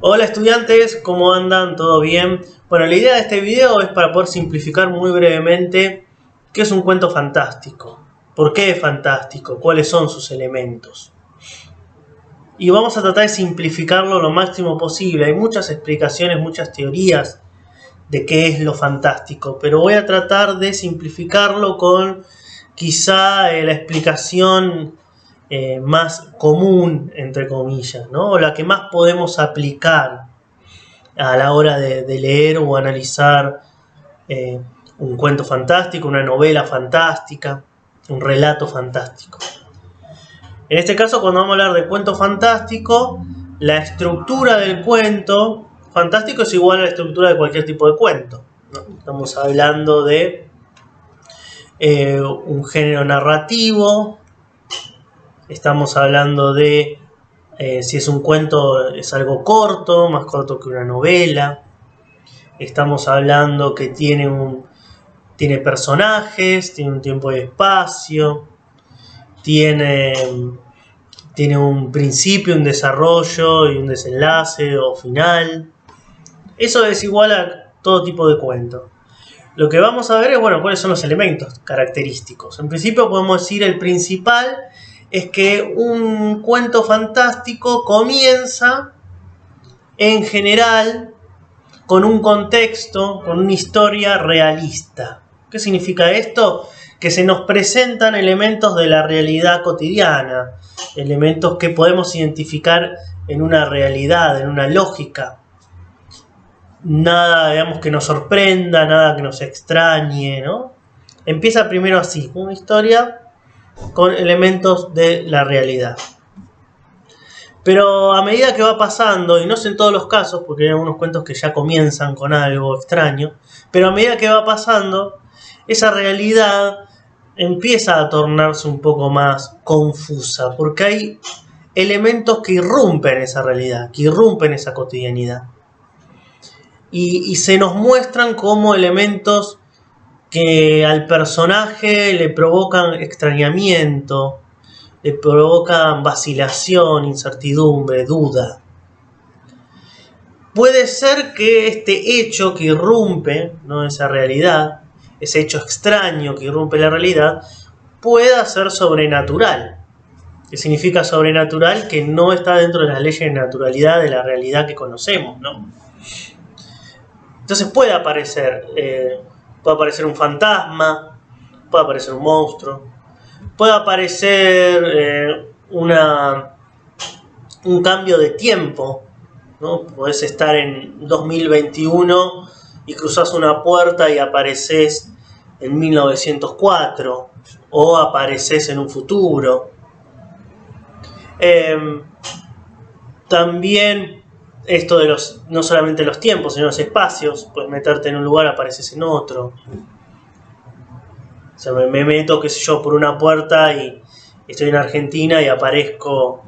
Hola estudiantes, ¿cómo andan? ¿Todo bien? Bueno, la idea de este video es para poder simplificar muy brevemente qué es un cuento fantástico, por qué es fantástico, cuáles son sus elementos. Y vamos a tratar de simplificarlo lo máximo posible. Hay muchas explicaciones, muchas teorías de qué es lo fantástico, pero voy a tratar de simplificarlo con quizá la explicación más común, entre comillas, ¿no? O la que más podemos aplicar a la hora de leer o analizar un cuento fantástico, una novela fantástica, un relato fantástico. En este caso, cuando vamos a hablar de cuento fantástico, la estructura del cuento fantástico es igual a la estructura de cualquier tipo de cuento, ¿no? Estamos hablando de un género narrativo, estamos hablando de si es un cuento es algo corto, más corto que una novela. Estamos hablando que tiene personajes, tiene un tiempo y espacio, tiene un principio, un desarrollo y un desenlace o final. Eso es igual a todo tipo de cuento. Lo que vamos a ver es, bueno, cuáles son los elementos característicos. En principio podemos decir el principal es que un cuento fantástico comienza en general con un contexto, con una historia realista. ¿Qué significa esto? Que se nos presentan elementos de la realidad cotidiana, elementos que podemos identificar en una realidad, en una lógica. Nada, digamos, que nos sorprenda, nada que nos extrañe, ¿no? Empieza primero así, una historia con elementos de la realidad. Pero a medida que va pasando, y no es en todos los casos, porque hay algunos cuentos que ya comienzan con algo extraño, pero a medida que va pasando, esa realidad empieza a tornarse un poco más confusa, porque hay elementos que irrumpen esa realidad, que irrumpen esa cotidianidad. Y se nos muestran como elementos que al personaje le provocan extrañamiento, le provocan vacilación, incertidumbre, duda. Puede ser que este hecho que irrumpe, ¿no?, esa realidad, ese hecho extraño que irrumpe la realidad, pueda ser sobrenatural. ¿Qué significa sobrenatural? Que no está dentro de las leyes de naturalidad de la realidad que conocemos, ¿no? Entonces puede aparecer un fantasma, puede aparecer un monstruo, puede aparecer un cambio de tiempo, ¿no? Podés estar en 2021 y cruzás una puerta y apareces en 1904 o apareces en un futuro. También esto de no solamente los tiempos, sino los espacios. Puedes meterte en un lugar, apareces en otro. O sea, me meto, qué sé yo, por una puerta y estoy en Argentina y aparezco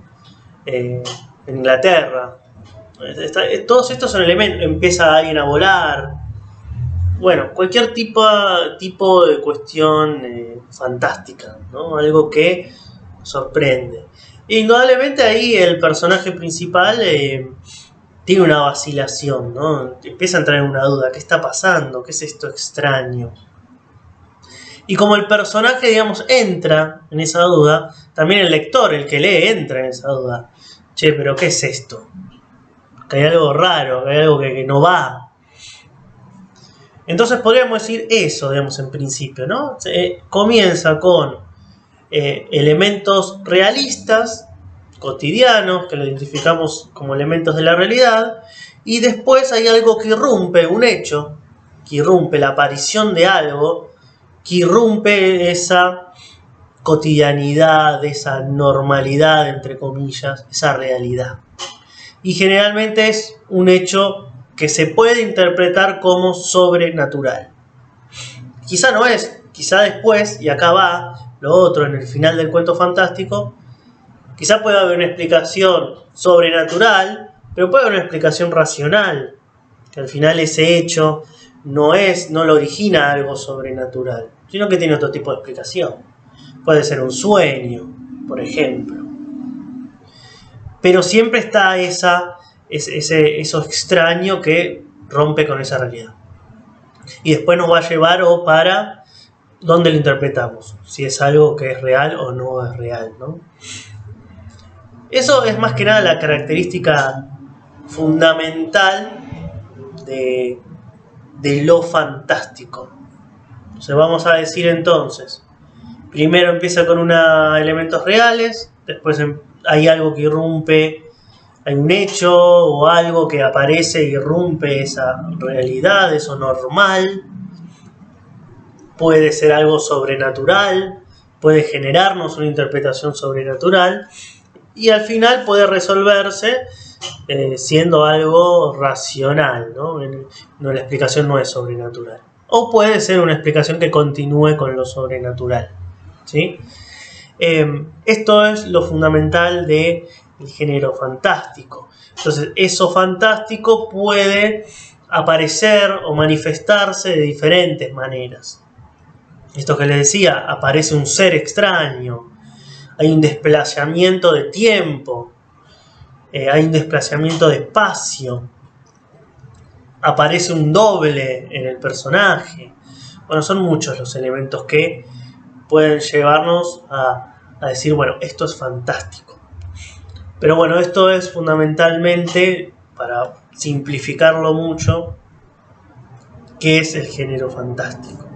en Inglaterra. Todos estos son elementos. Empieza alguien a volar. Bueno, cualquier tipo de cuestión fantástica, ¿no? Algo que sorprende. Indudablemente ahí el personaje principal tiene una vacilación, ¿no? Empieza a entrar en una duda. ¿Qué está pasando? ¿Qué es esto extraño? Y como el personaje, digamos, entra en esa duda, también el lector, el que lee, entra en esa duda. Che, pero ¿qué es esto? Que hay algo raro, que hay algo que no va. Entonces podríamos decir eso, digamos, en principio, ¿no? Comienza con elementos realistas, cotidianos, que lo identificamos como elementos de la realidad, y después hay algo que irrumpe, un hecho, que irrumpe la aparición de algo, que irrumpe esa cotidianidad, esa normalidad, entre comillas, esa realidad. Y generalmente es un hecho que se puede interpretar como sobrenatural. Quizá no es, quizá después, y acá va lo otro, en el final del cuento fantástico, quizá pueda haber una explicación sobrenatural, pero puede haber una explicación racional, que al final ese hecho no lo origina algo sobrenatural, sino que tiene otro tipo de explicación. Puede ser un sueño, por ejemplo. Pero siempre está esa eso extraño que rompe con esa realidad. Y después nos va a llevar o para dónde lo interpretamos, si es algo que es real o no es real, ¿no? Eso es más que nada la característica fundamental de lo fantástico. Entonces vamos a decir entonces, primero empieza con elementos reales, después hay algo que irrumpe, hay un hecho o algo que aparece y irrumpe esa realidad, eso normal, puede ser algo sobrenatural, puede generarnos una interpretación sobrenatural y al final puede resolverse siendo algo racional, ¿no? La explicación no es sobrenatural. O puede ser una explicación que continúe con lo sobrenatural, ¿sí? Esto es lo fundamental del género fantástico. Entonces, eso fantástico puede aparecer o manifestarse de diferentes maneras. Esto que les decía, aparece un ser extraño, hay un desplazamiento de tiempo, hay un desplazamiento de espacio, aparece un doble en el personaje. Bueno, son muchos los elementos que pueden llevarnos a decir, bueno, esto es fantástico. Pero bueno, esto es fundamentalmente, para simplificarlo mucho, ¿qué es el género fantástico?